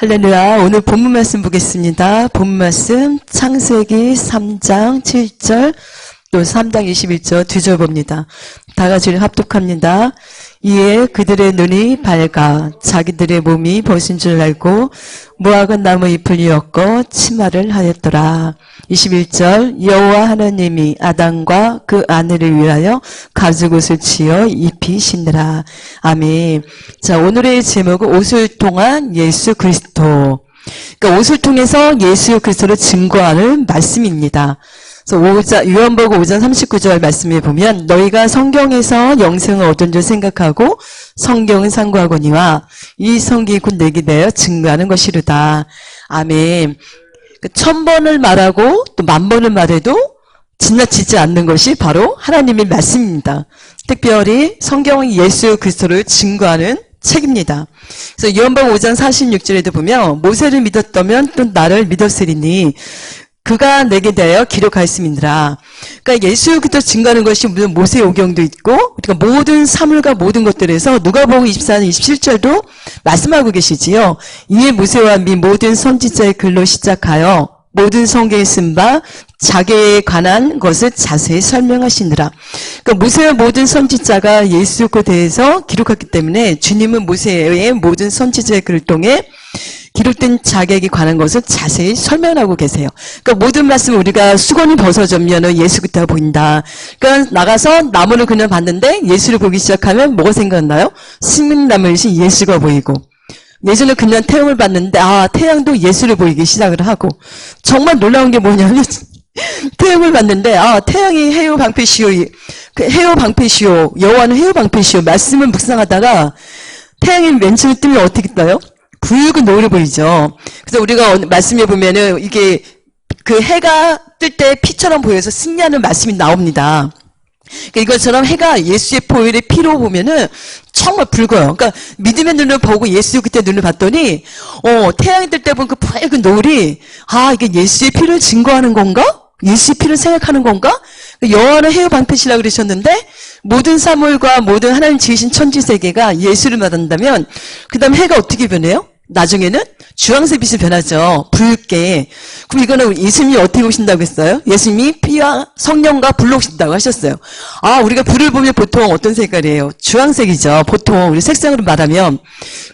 할렐루야. 오늘 본문 말씀 보겠습니다. 본문 말씀 창세기 3장 7절 또 3장 21절 두 절 봅니다. 다 같이 합독합니다. 이에 그들의 눈이 밝아 자기들의 몸이 벗은 줄 알고 무화과 나무 잎을 이었고 치마를 하였더라. 21절 여호와 하나님이 아담과 그 아내를 위하여 가죽옷을 지어 입히시니라. 아멘. 자, 오늘의 제목은 옷을 통한 예수 그리스도. 그러니까 옷을 통해서 예수 그리스도를 증거하는 말씀입니다. 그래서 요한복음 5장 39절 말씀에 보면 너희가 성경에서 영생을 얻은 줄 생각하고 성경은 상고하거니와 이 성경이 곧 내게 내어 증거하는 것이로다. 아멘. 1000번을 말하고 또 10,000번을 말해도 지나치지 않는 것이 바로 하나님의 말씀입니다. 특별히 성경은 예수 그리스도를 증거하는 책입니다. 그래서 요한복음 5장 46절에도 보면 모세를 믿었다면 또 나를 믿었으리니 그가 내게 대하여 기록하였음이니라. 그러니까 예수 그리스도 증거하는 것이 물론 모세오경도 있고, 그러니까 모든 사물과 모든 것들에서 누가복음 24장 27절도 말씀하고 계시지요. 이에 모세와 및 모든 선지자의 글로 시작하여 모든 성경에 쓴 바 자기에 관한 것을 자세히 설명하시느라. 그러니까 모세와 모든 선지자가 예수 그리스도에 대해서 기록했기 때문에 주님은 모세의 모든 선지자의 글을 통해 기록된 자격에 관한 것을 자세히 설명하고 계세요. 그러니까 모든 말씀 우리가 수건이 벗어졌면 예수 그리스도가 보인다. 그러니까 나가서 나무를 그냥 봤는데 예수를 보기 시작하면 뭐가 생각나요? 생명나무이신 예수가 보이고, 예수는 그냥 태양을 봤는데 태양도 예수를 보이기 시작을 하고, 정말 놀라운 게 뭐냐면 태양을 봤는데 태양이 해요 방패시오, 해요 방패시오, 여호와는 해요 방패시오 말씀을 묵상하다가 태양이 맨처음 뜨면 어떻게 떠요? 붉은 노을이 보이죠. 그래서 우리가 말씀에 보면은 이게 그 해가 뜰 때 피처럼 보여서 승리하는 말씀이 나옵니다. 그러니까 이것처럼 해가 예수의 보혈의 피로 보면은 정말 붉어요. 그러니까 믿음의 눈을 보고 예수 그때 눈을 봤더니 태양이 뜰 때 본 그 붉은 노을이 이게 예수의 피를 증거하는 건가? 예수의 피를 생각하는 건가? 여호와는 해요 방패시라고 그러셨는데 모든 사물과 모든 하나님 지으신 천지세계가 예수를 말한다면 그 다음 해가 어떻게 변해요? 나중에는 주황색 빛이 변하죠. 붉게. 그럼 이거는 예수님이 어떻게 오신다고 했어요? 예수님이 피와 성령과 불로 오신다고 하셨어요. 우리가 불을 보면 보통 어떤 색깔이에요? 주황색이죠. 보통 우리 색상으로 말하면.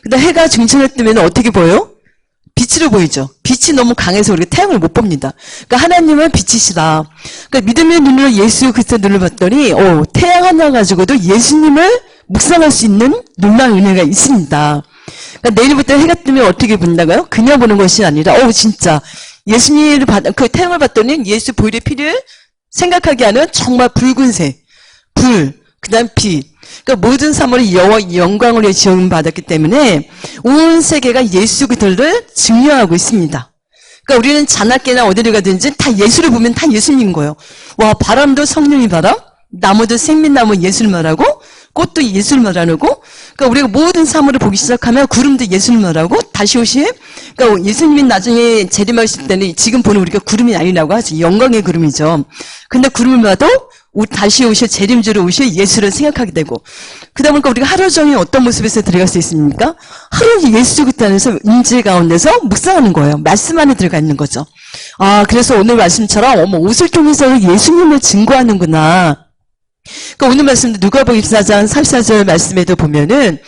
근데 해가 중천에 뜨면 어떻게 보여요? 빛으로 보이죠. 빛이 너무 강해서 우리가 태양을 못 봅니다. 그러니까 하나님은 빛이시다. 그러니까 믿음의 눈으로 예수 그리스도의 눈을 봤더니 태양 하나 가지고도 예수님을 묵상할 수 있는 놀라운 은혜가 있습니다. 그러니까 내일부터 해가 뜨면 어떻게 본다고요? 그냥 보는 것이 아니라 진짜 예수님을 그 태양을 봤더니 예수 보혈의 피를 생각하게 하는 정말 붉은색, 불, 그 다음 빛. 그러니까 모든 사물이 여호와 영광으로 지음 받았기 때문에 온 세계가 예수 그리스도를 증명하고 있습니다. 그러니까 우리는 자나깨나 어디를 가든지 다 예수를 보면 다 예수님인 거예요. 바람도 성령이 바람, 나무도 생명나무 예수를 말하고, 꽃도 예수를 말하고, 그러니까 우리가 모든 사물을 보기 시작하면 구름도 예수를 말하고, 다시 오실, 그러니까 예수님이 나중에 재림하실 때는 지금 보는 우리가 구름이 아니라고 하지. 영광의 구름이죠. 근데 구름을 봐도 다시 오실 재림주로 오실 예수를 생각하게 되고, 그러다 보니까 우리가 하루 종일 어떤 모습에서 들어갈 수 있습니까? 하루 예수 그리스도 안에서 임재 가운데서 묵상하는 거예요. 말씀 안에 들어가 있는 거죠. 그래서 오늘 말씀처럼 옷을 통해서 예수님을 증거하는구나. 그러니까 오늘 말씀도 누가복음 24장 34절 말씀에도 보면은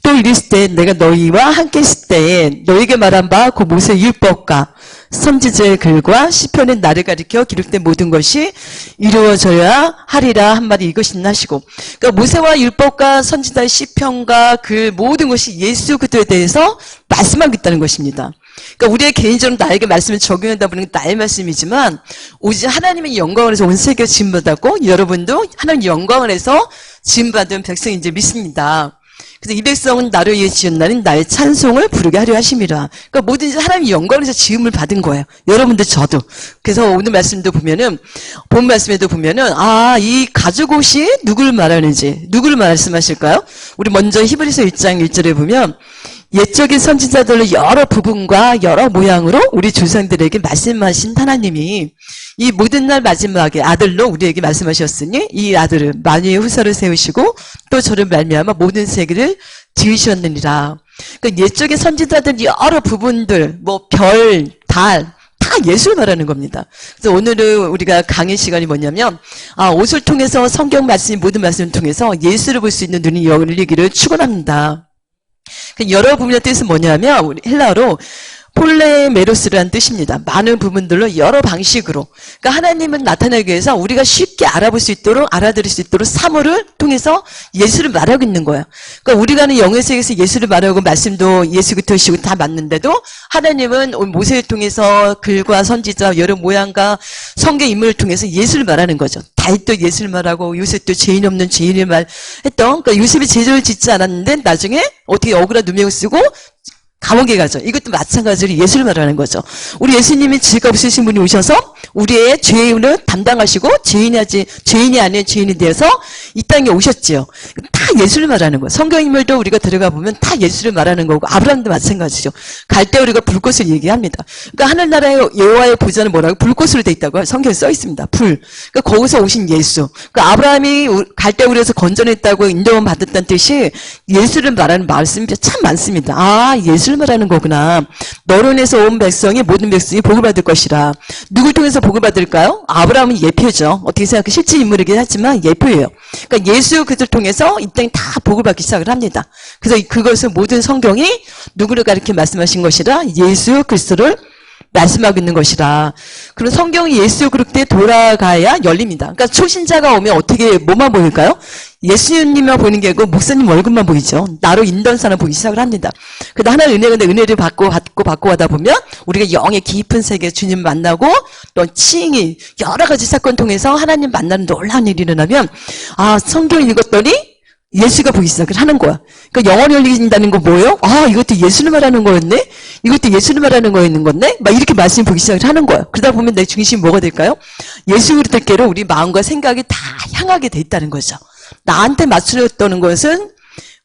또 이르실 때 내가 너희와 함께 있을 때에 너희에게 말한 바 그 모세 율법과 선지자의 글과 시편의 나를 가리켜 기록된 모든 것이 이루어져야 하리라 한 말이 이것이나 하시고, 그러니까 모세와 율법과 선지자의 시편과 그 모든 것이 예수 그리스도에 대해서 말씀하고 있다는 것입니다. 그러니까 우리의 개인적으로 나에게 말씀을 적용한다 보는 게 나의 말씀이지만 오직 하나님의 영광을 해서 온 세계가 지음받았고 여러분도 하나님의 영광을 해서 지음받은 백성인지 믿습니다. 그래서 이 백성은 나를 위해 지었나니 나의 찬송을 부르게 하려 하심이라. 그러니까 뭐든지 하나님의 영광을 해서 지음을 받은 거예요. 여러분들 저도. 그래서 오늘 말씀도 보면은 본 말씀에도 보면은 이 가죽옷이 누구를 말하는지 누구를 말씀하실까요? 우리 먼저 히브리서 1장 1절에 보면 옛적의 선지자들로 여러 부분과 여러 모양으로 우리 조상들에게 말씀하신 하나님이 이 모든 날 마지막에 아들로 우리에게 말씀하셨으니 이 아들을 만유의 후사를 세우시고 또 저를 말미암아 모든 세계를 지으셨느니라. 그러니까 옛적의 선지자들 여러 부분들, 뭐 별, 달, 다 예수를 말하는 겁니다. 그래서 오늘은 우리가 강의 시간이 뭐냐면, 옷을 통해서 성경 말씀, 모든 말씀을 통해서 예수를 볼 수 있는 눈이 열리기를 축원합니다. 여러 부분의 뜻은 뭐냐면, 우리 헬라어로 폴레메로스라는 뜻입니다. 많은 부분들로 여러 방식으로. 그러니까 하나님은 나타나기 위해서 우리가 쉽게 알아볼 수 있도록, 알아들을 수 있도록 사물을 통해서 예수를 말하고 있는 거예요. 그러니까 우리가 하는 영의 세계에서 예수를 말하고 말씀도 예수 그리스도시고 다 맞는데도 하나님은 모세를 통해서 글과 선지자 여러 모양과 성경 인물을 통해서 예수를 말하는 거죠. 다윗도 예수를 말하고 요셉도 죄인 없는 죄인을 말했던, 그러니까 요셉이 죄를 짓지 않았는데 나중에 어떻게 억울한 누명을 쓰고 감옥에 가죠. 이것도 마찬가지로 예수를 말하는 거죠. 우리 예수님이 죄가 없으신 분이 오셔서 우리의 죄를 담당하시고 죄인이 아닌 죄인이 되어서 이 땅에 오셨지요. 다 예수를 말하는 거예요. 성경 인물도 우리가 들어가 보면 다 예수를 말하는 거고 아브라함도 마찬가지죠. 갈 때 우리가 불꽃을 얘기합니다. 그러니까 하늘나라의 여호와의 보좌는 뭐라고? 불꽃으로 돼 있다고 성경에 써 있습니다. 불. 그러니까 거기서 오신 예수. 그러니까 아브라함이 갈 때 우리에서 건져냈다고 인도원 받았다는 뜻이 예수를 말하는 말씀이 참 많습니다. 예수를 말하는 거구나. 너로 인해서 온 백성이 모든 백성이 복을 받을 것이라. 누굴 통해서 복을 받을까요? 아브라함은 예표죠. 어떻게 생각해? 실제 인물이긴 하지만 예표예요. 그러니까 예수 그리스도를 통해서 이 땅이 다 복을 받기 시작을 합니다. 그래서 그것을 모든 성경이 누구를 가리켜 말씀하신 것이라 예수 그리스도를 말씀하고 있는 것이라. 그럼 성경이 예수 그렇게 돌아가야 열립니다. 그러니까 초신자가 오면 어떻게 뭐만 보일까요? 예수님만 보이는 게 아니고 목사님 얼굴만 보이죠. 나로 인도하는 사람 보기 시작을 합니다. 그러다 하나의 은혜를 받고 하다 보면 우리가 영의 깊은 세계 주님 만나고 또 칭의 여러 가지 사건 통해서 하나님 만나는 놀라운 일이 일어나면 성경 읽었더니 예수가 보이기 시작을 하는 거야. 그러니까 영혼이 열린다는 거 뭐예요? 이것도 예수를 말하는 거였네? 이것도 예수를 말하는 거였는 건데? 막 이렇게 말씀이 보기 시작을 하는 거야. 그러다 보면 내 중심이 뭐가 될까요? 예수 그리스도께로 우리 마음과 생각이 다 향하게 돼 있다는 거죠. 나한테 맞추려던 것은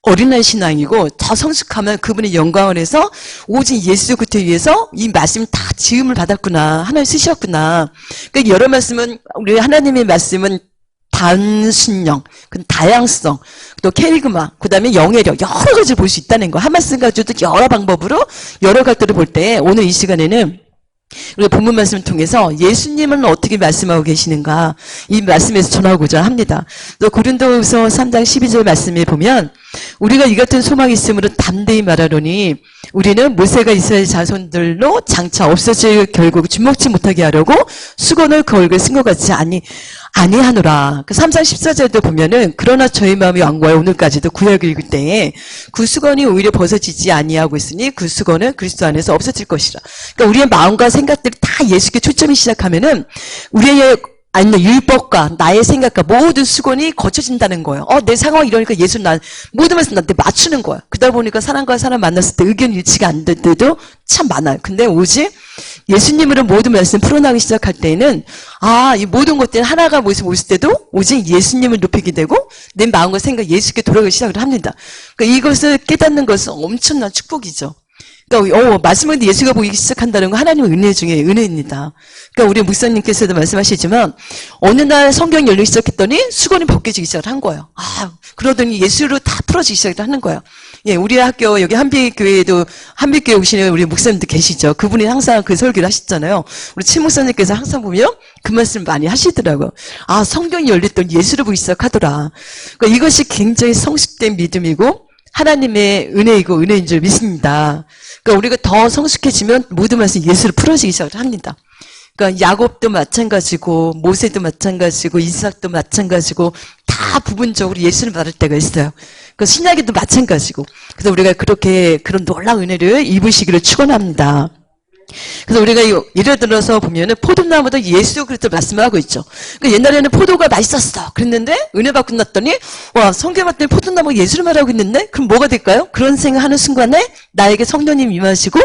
어린아이 신앙이고 더 성숙하면 그분의 영광을 해서 오직 예수 그리스도를 위해서 이 말씀이 다 지음을 받았구나. 하나님 쓰셨구나. 그러니까 여러 말씀은 우리 하나님의 말씀은 단순형, 다양성, 또 캐리그마, 그 다음에 영예력 여러 가지를 볼 수 있다는 거. 한 말씀 가지고도 여러 방법으로 여러 가지를 볼 때 오늘 이 시간에는 우리가 본문 말씀을 통해서 예수님은 어떻게 말씀하고 계시는가 이 말씀에서 전하고자 합니다. 또 고린도후서 3장 12절 말씀에 보면 우리가 이 같은 소망이 있으므로 담대히 말하노니 우리는 모세가 이스라엘 자손들로 장차 없어질 결국 주목치 못하게 하려고 수건을 그 얼굴에 쓴 것 같이 아니하노라. 그 3장 14절도 보면은 그러나 저희 마음이 완고하여 오늘까지도 구약을 읽을 때에 그 수건이 오히려 벗어지지 아니하고 있으니 그 수건은 그리스도 안에서 없어질 것이라. 그러니까 우리의 마음과 생각들이 다 예수께 초점이 시작하면은 우리의 율법과 나의 생각과 모든 수건이 거쳐진다는 거예요. 내 상황이 이러니까 예수 모든 말씀 나한테 맞추는 거야. 그러다 보니까 사람과 사람 만났을 때 의견 일치가 안 될 때도 참 많아요. 근데 오직 예수님으로 모든 말씀 풀어나가기 시작할 때에는 이 모든 것들이 하나가 모습 오실 때도 오직 예수님을 높이게 되고 내 마음과 생각 예수께 돌아가기 시작을 합니다. 그러니까 이것을 깨닫는 것은 엄청난 축복이죠. 그러니까 말씀을 예수가 보이기 시작한다는 건 하나님의 은혜 중에 은혜입니다. 그러니까 우리 목사님께서도 말씀하시지만 어느 날 성경이 열리기 시작했더니 수건이 벗겨지기 시작을 한 거예요. 그러더니 예수로 다 풀어지기 시작을 하는 거예요. 우리 학교 여기 한빛교회에도 한빛교회 오시는 우리 목사님도 계시죠. 그분이 항상 그 설교를 하시잖아요. 우리 친 목사님께서 항상 보면 그 말씀 많이 하시더라고요. 성경이 열렸더니 예수를 보기 시작하더라. 그러니까 이것이 굉장히 성숙된 믿음이고 하나님의 은혜이고 은혜인 줄 믿습니다. 그러니까 우리가 더 성숙해지면 모든 말씀 예수를 풀어지기 시작을 합니다. 그러니까 야곱도 마찬가지고 모세도 마찬가지고 이삭도 마찬가지고 다 부분적으로 예수를 받을 때가 있어요. 그 신약에도 마찬가지고. 그래서 우리가 그렇게 그런 놀라운 은혜를 입으시기를 축원합니다. 그래서 우리가 예를 들어서 보면은 포도나무도 예수 그리스도 말씀하고 있죠. 그러니까 옛날에는 포도가 맛있었어. 그랬는데 은혜 받고 났더니 성경 봤더니 포도나무가 예수를 말하고 있는데 그럼 뭐가 될까요? 그런 생각하는 순간에 나에게 성령님 임하시고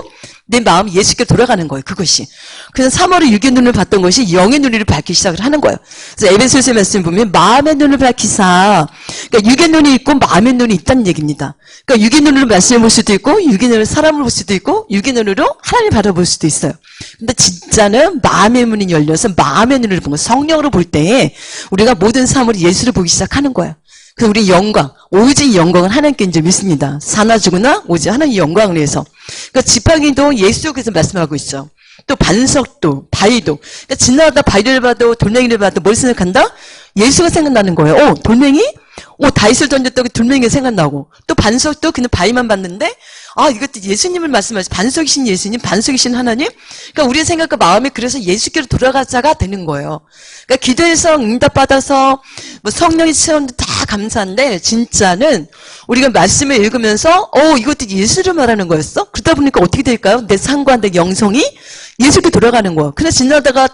내 마음이 예수께 돌아가는 거예요. 그것이. 그래서 3월에 육의 눈을 봤던 것이 영의 눈을 밝기 시작을 하는 거예요. 그래서 에베소서 말씀 보면 마음의 눈을 밝히사. 그러니까 육의 눈이 있고 마음의 눈이 있다는 얘기입니다. 그러니까 육의 눈으로 말씀을 볼 수도 있고 육의 눈으로 사람을 볼 수도 있고 육의 눈으로 하나님을 바라볼 수도 있어요. 근데 진짜는 마음의 문이 열려서 마음의 눈을 보고 성령으로 볼 때에 우리가 모든 사물이 예수를 보기 시작하는 거예요. 그래서 우리 영광, 오직 영광은 하나님께인 줄 믿습니다. 사나 죽으나 오직 하나님의 영광을 위해서. 그러니까 지팡이도 예수께서 말씀하고 있죠. 또 반석도, 바위도. 그러니까 지나가다 바위를 봐도 돌멩이를 봐도 뭘 생각한다? 예수가 생각나는 거예요. 돌멩이? 다윗을 던졌다고 돌멩이가 생각나고. 또 반석도 그냥 바위만 봤는데 이것도 예수님을 말씀하시 반석이신 예수님, 반석이신 하나님. 그러니까 우리의 생각과 마음이 그래서 예수께로 돌아가자가 되는 거예요. 그러니까 기도해서 응답받아서 뭐 성령의 체험도 다 감사한데 진짜는 우리가 말씀을 읽으면서 이것도 예수를 말하는 거였어? 그러다 보니까 어떻게 될까요? 내 상과 내 영성이 예수께 돌아가는 거예요. 그냥 지나다가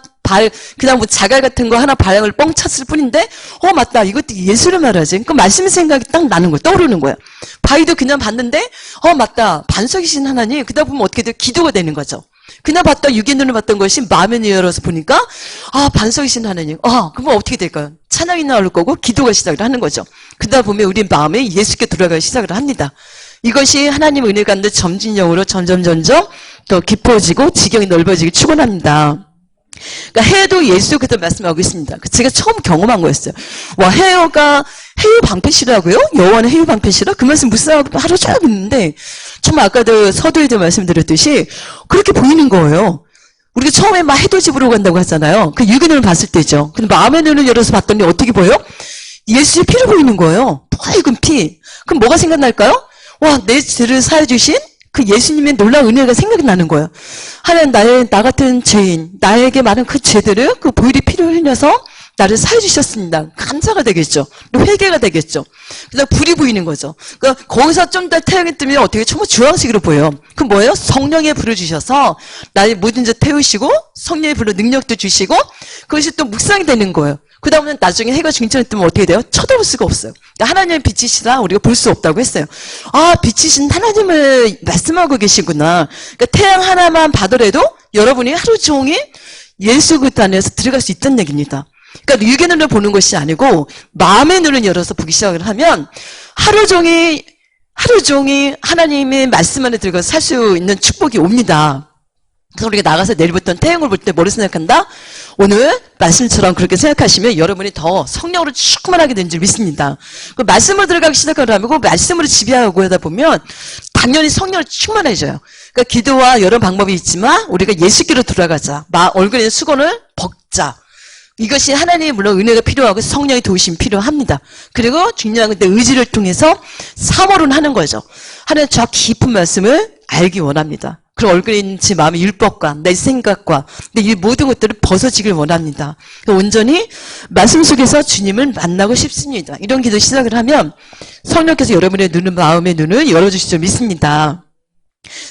그냥 뭐 자갈 같은 거 하나 발향을 뻥 찼을 뿐인데, 맞다. 이것도 예수를 말하지. 그 말씀 생각이 딱 나는 거예요. 떠오르는 거예요. 바위도 그냥 봤는데, 맞다. 반석이신 하나님. 그러다 보면 어떻게 돼요? 기도가 되는 거죠. 그냥 봤다. 육의 눈을 봤던 것이 마음의 눈을 열어서 보니까, 반석이신 하나님. 그러면 어떻게 될까요? 찬양이 나올 거고, 기도가 시작을 하는 거죠. 그러다 보면 우리 마음이 예수께 돌아가기 시작을 합니다. 이것이 하나님 은혜 가운데 점진적으로 점점 더 깊어지고 지경이 넓어지기 축원합니다. 그러니까 해도 예수 그때 말씀하고 있습니다. 제가 처음 경험한 거였어요. 해가 해유 방패시라고요? 여호와는 해유 방패시라? 그 말씀 무슨 하루 종일 있는데 정말 아까도 서두에도 말씀드렸듯이 그렇게 보이는 거예요. 우리가 처음에 막 해돋이 보러 간다고 하잖아요. 그 육의 눈을 봤을 때죠. 근데 마음의 눈을 열어서 봤더니 어떻게 보여요? 예수의 피를 보이는 거예요. 붉은 피. 그럼 뭐가 생각날까요? 내 죄를 사해 주신 그 예수님의 놀라운 은혜가 생각이 나는 거예요. 하나님 나 같은 죄인, 나에게 많은 그 죄들을 그 보혈의 피를 흘려서 나를 사해 주셨습니다. 감사가 되겠죠. 또 회개가 되겠죠. 그래서 불이 보이는 거죠. 그러니까 거기서 좀 더 태양이 뜨면 어떻게 정말 주황색으로 보여요. 그 뭐예요? 성령의 불을 주셔서 나의 모든 죄 태우시고 성령의 불로 능력도 주시고 그것이 또 묵상이 되는 거예요. 그 다음에 나중에 해가 중천에 뜨면 어떻게 돼요? 쳐다볼 수가 없어요. 그러니까 하나님의 빛이시라 우리가 볼 수 없다고 했어요. 빛이신 하나님을 말씀하고 계시구나. 그러니까 태양 하나만 봐더라도 여러분이 하루 종일 예수 그리스도 안에서 들어갈 수 있다는 얘기입니다. 그러니까 육의 눈을 보는 것이 아니고 마음의 눈을 열어서 보기 시작을 하면 하루 종일 하나님의 말씀 안에 들어가서 살 수 있는 축복이 옵니다. 그래서 우리가 나가서 내일부터는 태양을 볼 때 뭐를 생각한다? 오늘 말씀처럼 그렇게 생각하시면 여러분이 더 성령으로 충만하게 된 줄 믿습니다. 그 말씀으로 들어가기 시작하면 그 말씀으로 지배하고 하다 보면 당연히 성령으로 충만해져요. 그러니까 기도와 여러 방법이 있지만 우리가 예수께로 돌아가자. 얼굴에 있는 수건을 벗자. 이것이 하나님의 물론 은혜가 필요하고 성령의 도우심이 필요합니다. 그리고 중요한 건 내 의지를 통해서 사모론 하는 거죠. 하나님 저 깊은 말씀을 알기 원합니다. 그리고 얼굴에 있는 제 마음의 율법과 내 생각과 이 모든 것들을 벗어지길 원합니다. 온전히 말씀 속에서 주님을 만나고 싶습니다. 이런 기도 시작을 하면 성령께서 여러분의 눈을 마음의 눈을 열어주실 줄 믿습니다.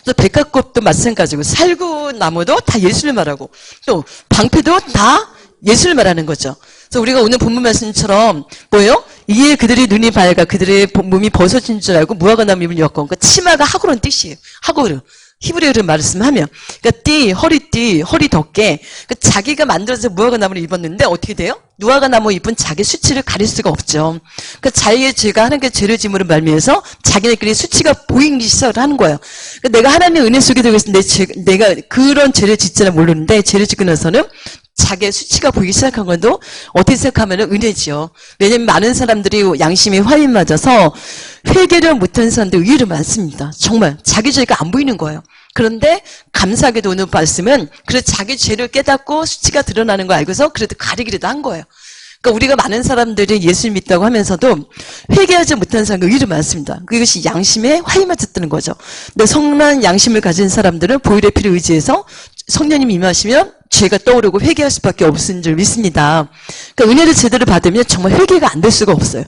또 백합꽃도 마찬가지고 살구나무도 다 예수를 말하고 또 방패도 다 예수를 말하는 거죠. 그래서 우리가 오늘 본문 말씀처럼 뭐예요? 이에 그들의 눈이 밝아 그들의 몸이 벗어진 줄 알고 무화과나무 잎을 엮어. 그러니까 치마가 하고로는 뜻이에요. 하고로. 히브리어를 말씀하면 그러니까 허리띠, 허리 덮개. 그러니까 자기가 만들어서 무화과나무를 입었는데 어떻게 돼요? 무화과나무 입은 자기 수치를 가릴 수가 없죠. 그러니까 자기의 죄가 하나님께 죄를 짐으로 말미암아서 자기네끼리 수치가 보이기 시작을 하는 거예요. 그러니까 내가 하나님의 은혜 속에 들고 있을 때 내가 그런 죄를 짓지는 모르는데 죄를 짓고 나서는 자기의 수치가 보이기 시작한 건도 어떻게 생각하면 은혜지요. 왜냐면 많은 사람들이 양심이 화인 맞아서 회개를 못하는 사람들 의외로 많습니다. 정말 자기 죄가 안 보이는 거예요. 그런데 감사하게도 오늘 말씀은 그래서 자기 죄를 깨닫고 수치가 드러나는 거 알고서 그래도 가리기라도 한 거예요. 그러니까 우리가 많은 사람들이 예수를 믿다고 하면서도 회개하지 못하는 사람이 의외로 많습니다. 그것이 양심에 화이 맞았다는 거죠. 근데 성난 양심을 가진 사람들은 보혈의 피를 의지해서 성령님이 임하시면 죄가 떠오르고 회개할 수밖에 없는 줄 믿습니다. 그러니까 은혜를 제대로 받으면 정말 회개가 안 될 수가 없어요.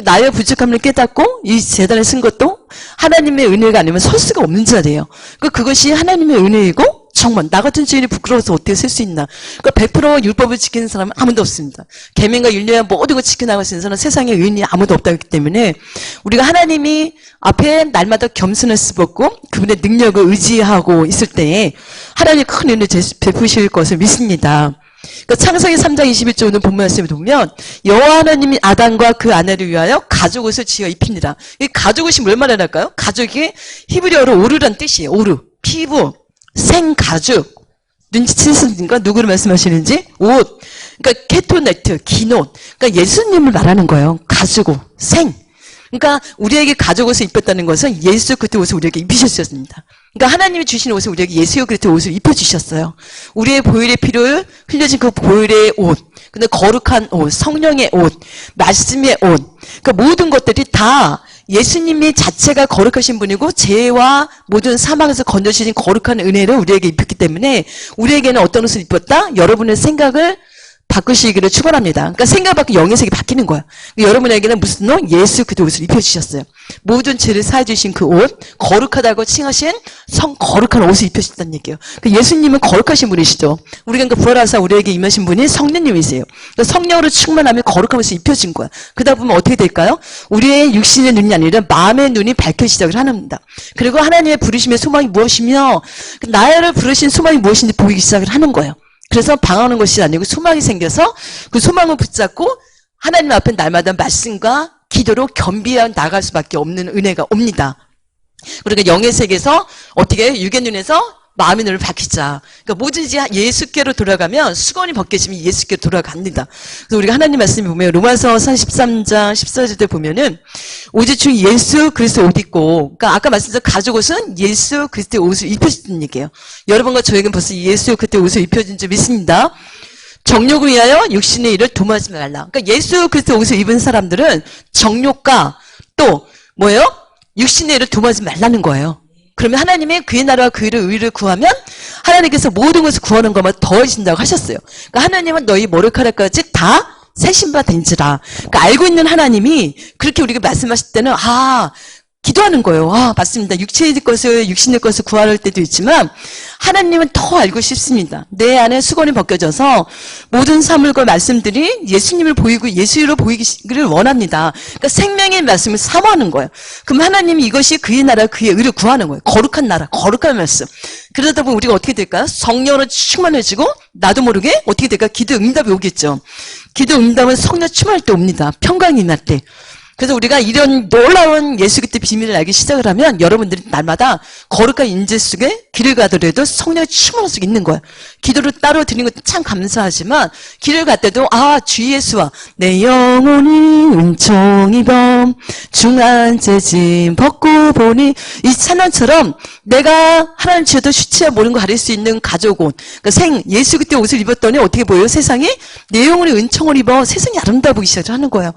나의 부족함을 깨닫고 이 재단에 쓴 것도 하나님의 은혜가 아니면 설 수가 없는 자리예요. 그것이 하나님의 은혜이고 정말 나 같은 죄인이 부끄러워서 어떻게 쓸 수 있나. 그러니까 100% 율법을 지키는 사람은 아무도 없습니다. 계명과 윤례와 모든 걸 지켜나갈 수 있는 사람은 세상에 의인이 아무도 없다기 때문에 우리가 하나님이 앞에 날마다 겸손할 수밖에 없고 그분의 능력을 의지하고 있을 때에 하나님이 큰 은혜를 베푸실 것을 믿습니다. 그러니까 창세기 3장 21절 오늘 본문 말씀을 보면 여호와 하나님이 아담과 그 아내를 위하여 가죽옷을 지어 입힙니다. 이 가죽옷이 뭘 말할까요? 가죽이 히브리어로 오르란 뜻이에요. 오르, 피부, 생가죽. 눈치채셨습니까? 누구를 말씀하시는지? 옷. 그러니까 케토네트, 긴 옷. 그러니까 예수님을 말하는 거예요. 가죽옷, 생. 그러니까 우리에게 가죽옷을 입혔다는 것은 예수 그리스도의 옷을 우리에게 입히셨습니다. 그러니까 하나님이 주신 옷을 우리에게 예수 그리스도의 옷을 입혀주셨어요. 우리의 보혈의 피를 흘려진 그 보혈의 옷, 근데 거룩한 옷, 성령의 옷, 말씀의 옷, 그러니까 모든 것들이 다 예수님이 자체가 거룩하신 분이고 죄와 모든 사망에서 건져주신 거룩한 은혜를 우리에게 입혔기 때문에 우리에게는 어떤 옷을 입혔다? 여러분의 생각을 바꾸시기를 축원합니다. 그러니까 생각 바뀌고 영의 색이 바뀌는 거야. 그러니까 여러분에게는 무슨 옷? 예수 그리스도 옷을 입혀주셨어요. 모든 죄를 사해 주신 그 옷, 거룩하다고 칭하신 거룩한 옷을 입혀주셨다는 얘기예요. 그러니까 예수님은 거룩하신 분이시죠. 우리가 그러니까 부활하사 우리에게 임하신 분이 성령님이세요. 그러니까 성령으로 충만하면 거룩한 옷을 입혀준 거야. 그러다 보면 어떻게 될까요? 우리의 육신의 눈이 아니라 마음의 눈이 밝혀 시작을 합니다. 그리고 하나님의 부르심의 소망이 무엇이며 나를 부르신 소망이 무엇인지 보이기 시작을 하는 거예요. 그래서 방황하는 것이 아니고 소망이 생겨서 그 소망을 붙잡고 하나님 앞에 날마다 말씀과 기도로 겸비해 나갈 수밖에 없는 은혜가 옵니다. 그러니까 영의 세계에서 어떻게 육의 눈에서 마음의 눈을 밝히자. 그러니까 뭐든지 예수께로 돌아가면 수건이 벗겨지면 예수께로 돌아갑니다. 그래서 우리가 하나님 말씀이 보면 로마서 13장 14절에 보면은 오직 주 예수 그리스도 옷 입고, 그러니까 아까 말씀드린 가죽옷은 예수 그리스도의 옷을 입혀주는 얘기예요. 여러분과 저에게는 벌써 예수 그리스도의 옷을 입혀준 줄 믿습니다. 정욕을 위하여 육신의 일을 도모하지 말라. 그러니까 예수 그리스도의 옷을 입은 사람들은 정욕과 또 뭐예요? 육신의 일을 도모하지 말라는 거예요. 그러면 하나님이 그의 나라와 그의 의를 구하면 하나님께서 모든 것을 구하는 것만 더해진다고 하셨어요. 그러니까 하나님은 너희 머리카락까지 다 세신바 된지라. 그러니까 알고 있는 하나님이 그렇게 우리가 말씀하실 때는 기도하는 거예요. 맞습니다. 육신의 것을 구할 때도 있지만 하나님은 더 알고 싶습니다. 내 안에 수건이 벗겨져서 모든 사물과 말씀들이 예수님을 보이고 예수로 보이기를 원합니다. 그러니까 생명의 말씀을 사모하는 거예요. 그럼 하나님이 이것이 그의 나라, 그의 의를 구하는 거예요. 거룩한 나라, 거룩한 말씀. 그러다 보면 우리가 어떻게 될까요? 성령으로 충만해지고 나도 모르게 어떻게 될까요? 기도 응답이 오겠죠. 기도 응답은 성령 충만할 때 옵니다. 평강이 날 때. 그래서 우리가 이런 놀라운 예수 그리스도의 비밀을 알기 시작을 하면 여러분들이 날마다 거룩한 인재 속에 길을 가더라도 성령의 충만할 수 있는 거예요. 기도를 따로 드리는 것도 참 감사하지만 길을 갈 때도 주 예수와 내 영혼이 은총이 범 중한 재짐 벗고 보니 이 찬양처럼 내가 하나님 죄도 수치와 모든 거 가릴 수 있는 가족옷, 그러니까 예수 그리스도의 옷을 입었더니 어떻게 보여요? 세상이 내 영혼이 은총을 입어 세상이 아름다워 보기 시작을 하는 거예요.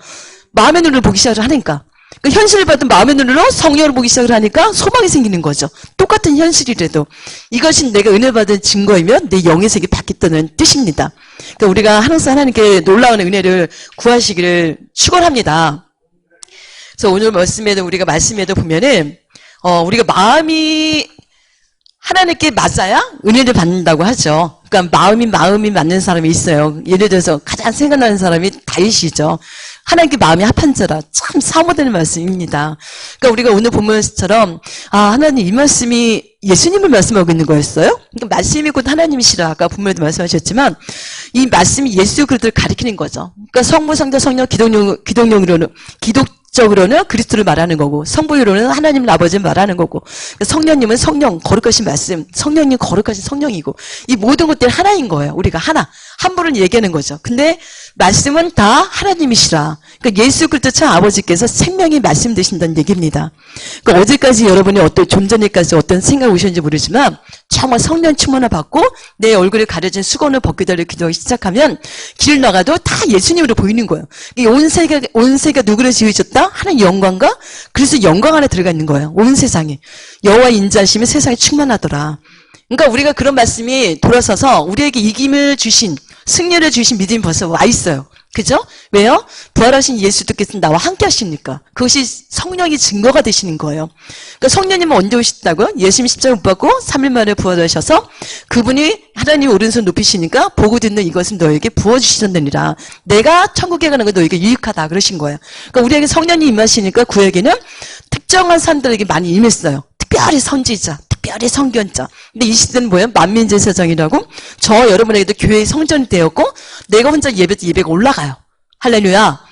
마음의 눈으로 보기 시작을 하니까. 그러니까 현실을 받은 마음의 눈으로 성령을 보기 시작을 하니까 소망이 생기는 거죠. 똑같은 현실이라도. 이것이 내가 은혜 받은 증거이면 내 영의 색이 바뀌었다는 뜻입니다. 그러니까 우리가 항상 하나님께 놀라운 은혜를 구하시기를 축원합니다. 그래서 오늘 우리가 말씀에도 보면은, 우리가 마음이 하나님께 맞아야 은혜를 받는다고 하죠. 그러니까 마음이 맞는 사람이 있어요. 예를 들어서 가장 생각나는 사람이 다윗이죠. 하나님께 마음이 합한 자라. 참 사모되는 말씀입니다. 그러니까 우리가 오늘 본문처럼 하나님 이 말씀이 예수님을 말씀하고 있는 거였어요? 그러니까 말씀이 곧 하나님이시라. 아까 본문에도 말씀하셨지만 이 말씀이 예수 그리스도를 가리키는 거죠. 그러니까 성부, 성자, 성령, 기독적으로는 그리스도를 말하는 거고 성부로는 하나님 아버지를 말하는 거고 성령님은 성령, 거룩하신 말씀, 성령님 거룩하신 성령이고 이 모든 것들이 하나인 거예요. 우리가 한 분을 얘기하는 거죠. 근데 말씀은 다 하나님이시라. 그러니까 예수 그리스도 참 아버지께서 생명이 말씀 되신다는 얘기입니다. 그러니까 어제까지 여러분이 좀 전에까지 어떤 생각이 오셨는지 모르지만 정말 성령 충만을 받고 내 얼굴에 가려진 수건을 벗고 달려 기도하기 시작하면 길 나가도 다 예수님으로 보이는 거예요. 온 세계가 누구를 지으셨다? 하나님 영광과 그래서 영광 안에 들어가 있는 거예요. 온 세상에. 여호와 인자하시면 세상이 충만하더라. 그러니까 우리가 그런 말씀이 돌아서서 우리에게 이김을 주신 승리를 주신 믿음이 벌써 와 있어요. 그죠? 왜요? 부활하신 예수께서 나와 함께 하시니까. 그것이 성령이 증거가 되시는 거예요. 그러니까 성령님은 언제 오셨다고요? 예수님 십자가 못 받고 3일 만에 부활하셔서 그분이 하나님 오른손 높이시니까 보고 듣는 이것은 너에게 부어주시느니라. 내가 천국에 가는 거 너에게 유익하다 그러신 거예요. 그러니까 우리에게 성령이 임하시니까 구약에는 특정한 사람들에게 많이 임했어요. 특별히 선지자, 특별히 선견자. 근데 이 시대는 뭐예요? 만민제사장이라고 저 여러분에게도 교회의 성전이 되었고 내가 혼자 예배가 올라가요. 할렐루야.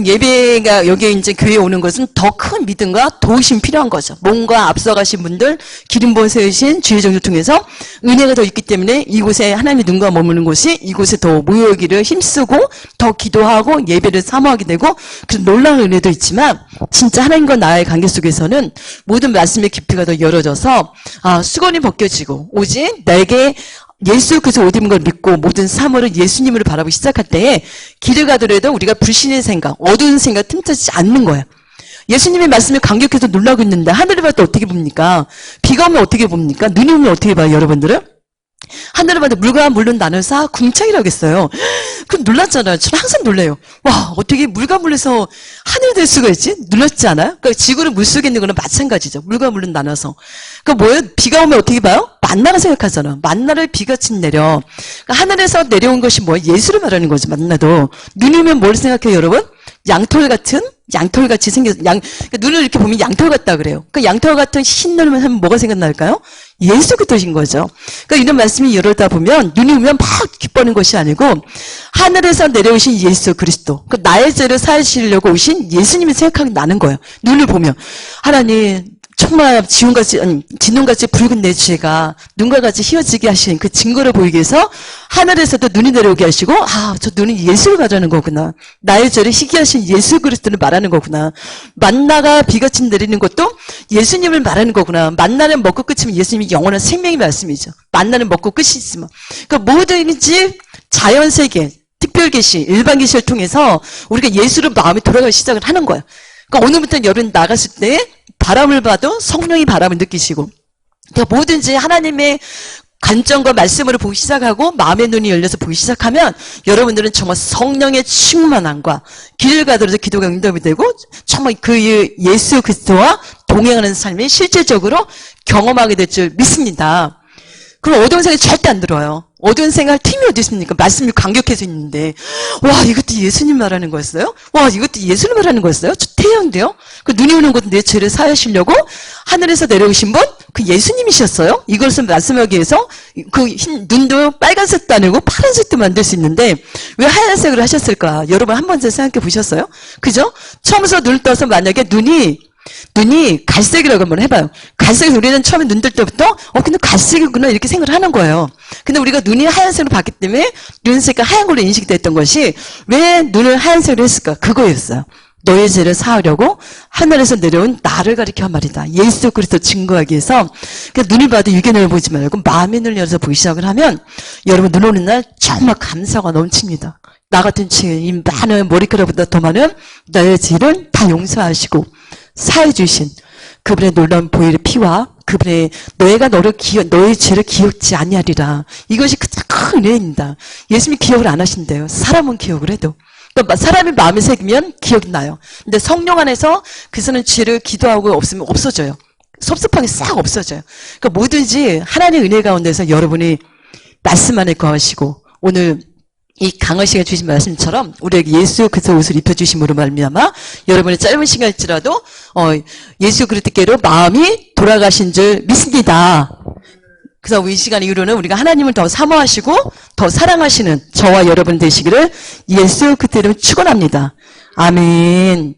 예배가 여기에 이제 교회에 오는 것은 더 큰 믿음과 도우심이 필요한 거죠. 뭔가 앞서가신 분들 기름 부어 세우신 주의 종을 통해서 은혜가 더 있기 때문에 이곳에 하나님의 눈과 머무는 곳이 이곳에 더 모여오기를 힘쓰고 더 기도하고 예배를 사모하게 되고 그런 놀라운 은혜도 있지만 진짜 하나님과 나의 관계 속에서는 모든 말씀의 깊이가 더 열어져서 수건이 벗겨지고 오직 내게 예수 그래서 옷 입은 걸 믿고 모든 사물을 예수님으로 바라보기 시작할 때에 길을 가더라도 우리가 불신의 생각, 어두운 생각 틈타지 않는 거예요. 예수님의 말씀에 감격해서 놀라고 있는데 하늘을 볼 때 어떻게 봅니까? 비가 오면 어떻게 봅니까? 눈이 오면 어떻게 봐요, 여러분들은? 하늘을 봤는데 물과 물로 나눠서 궁창이라고 했어요. 그럼 놀랐잖아요. 저는 항상 놀래요. 와, 어떻게 물과 물에서 하늘이 될 수가 있지? 놀랐지 않아요? 그러니까 지구는 물속에 있는 거는 마찬가지죠. 물과 물로 나눠서. 그 뭐예요? 비가 오면 어떻게 봐요? 만나를 생각하잖아. 만나를 비같이 내려. 그러니까 하늘에서 내려온 것이 뭐예요? 예수를 말하는 거죠. 만나도. 눈이 오면 뭘 생각해요, 여러분? 양털같이 생겨서, 그러니까 눈을 이렇게 보면 양털 같다 그래요. 그 양털 같은 흰 눈을 하면 뭐가 생각날까요? 예수 그리스도신 거죠. 그러니까 이런 말씀이 열어다 보면 눈이 오면 막 기뻐하는 것이 아니고 하늘에서 내려오신 예수 그리스도, 그 나의 죄를 사하시려고 오신 예수님이 생각하게 나는 거예요. 눈을 보면 하나님 정말 진홍같이 붉은 내 죄가 눈과 같이 휘어지게 하신 그 증거를 보이기 위해서 하늘에서도 눈이 내려오게 하시고 저 눈은 예수를 말하는 거구나. 나의 죄를 희게 하신 예수 그리스도를 말하는 거구나. 만나가 비같이 내리는 것도 예수님을 말하는 거구나. 만나는 먹고 끝이면 예수님이 영원한 생명의 말씀이죠. 만나는 먹고 끝이 있으면. 그러니까 뭐든지 자연세계, 특별계시, 일반계시를 통해서 우리가 예수로 마음이 돌아가기 시작을 하는 거예요. 그러니까 오늘부터 여러분 나갔을 때 바람을 봐도 성령이 바람을 느끼시고 그러니까 뭐든지 하나님의 관점과 말씀으로 보기 시작하고 마음의 눈이 열려서 보기 시작하면 여러분들은 정말 성령의 충만함과 길을 가더라도 기도가 응답이 되고 정말 그 예수 그리스도와 동행하는 삶이 실제적으로 경험하게 될 줄 믿습니다. 그럼 어두운 생각이 절대 안 들어요. 어두운 생각할 틈이 어디 있습니까? 말씀이 감격해서 있는데 와 이것도 예수님 말하는 거였어요? 와 이것도 예수님 말하는 거였어요? 저 태연데요? 그 눈이 오는 것도 내 죄를 사하시려고 하늘에서 내려오신 분? 그 예수님이셨어요? 이것을 말씀하기 위해서 그 흰 눈도 빨간색도 아니고 파란색도 만들 수 있는데 왜 하얀색으로 하셨을까? 여러분 한 번쯤 생각해 보셨어요? 그죠? 처음부터 눈을 떠서 만약에 눈이 갈색이라고 한번 해봐요. 갈색이 우리는 처음에 눈 뜰 때부터 근데 갈색이구나 이렇게 생각을 하는 거예요. 근데 우리가 눈이 하얀색으로 봤기 때문에 눈 색깔 하얀 걸로 인식이 됐던 것이 왜 눈을 하얀색으로 했을까? 그거였어요. 너의 죄를 사하려고 하늘에서 내려온 나를 가리켜 한 말이다. 예수 그리스도 증거하기 위해서 그러니까 눈을 봐도 육의 보지 말고 마음의 눈을 열어서 보기 시작을 하면 여러분 눈 오는 날 정말 감사가 넘칩니다. 나 같은 죄인 많은 머리카락보다 더 많은 나의 죄를 다 용서하시고 사해 주신 그분의 놀라운 보혈의 피와 그분의 너희가 너의 죄를 기억지 아니하리라. 이것이 큰 은혜입니다. 예수님이 기억을 안 하신대요. 사람은 기억을 해도. 그러니까 사람이 마음에 새기면 기억이 나요. 근데 성령 안에서 그서는 죄를 기도하고 없으면 없어져요. 섭섭하게 싹 없어져요. 그러니까 뭐든지 하나님의 은혜 가운데서 여러분이 말씀 안에 거하시고 오늘 이 강원 씨가 주신 말씀처럼 우리에게 예수 그리스도 옷을 입혀주심으로 말미암아 여러분의 짧은 시간일지라도 예수 그리스도께로 마음이 돌아가신 줄 믿습니다. 그래서 이 시간 이후로는 우리가 하나님을 더 사모하시고 더 사랑하시는 저와 여러분 되시기를 예수 그리스도 이름으로 축원합니다. 아멘.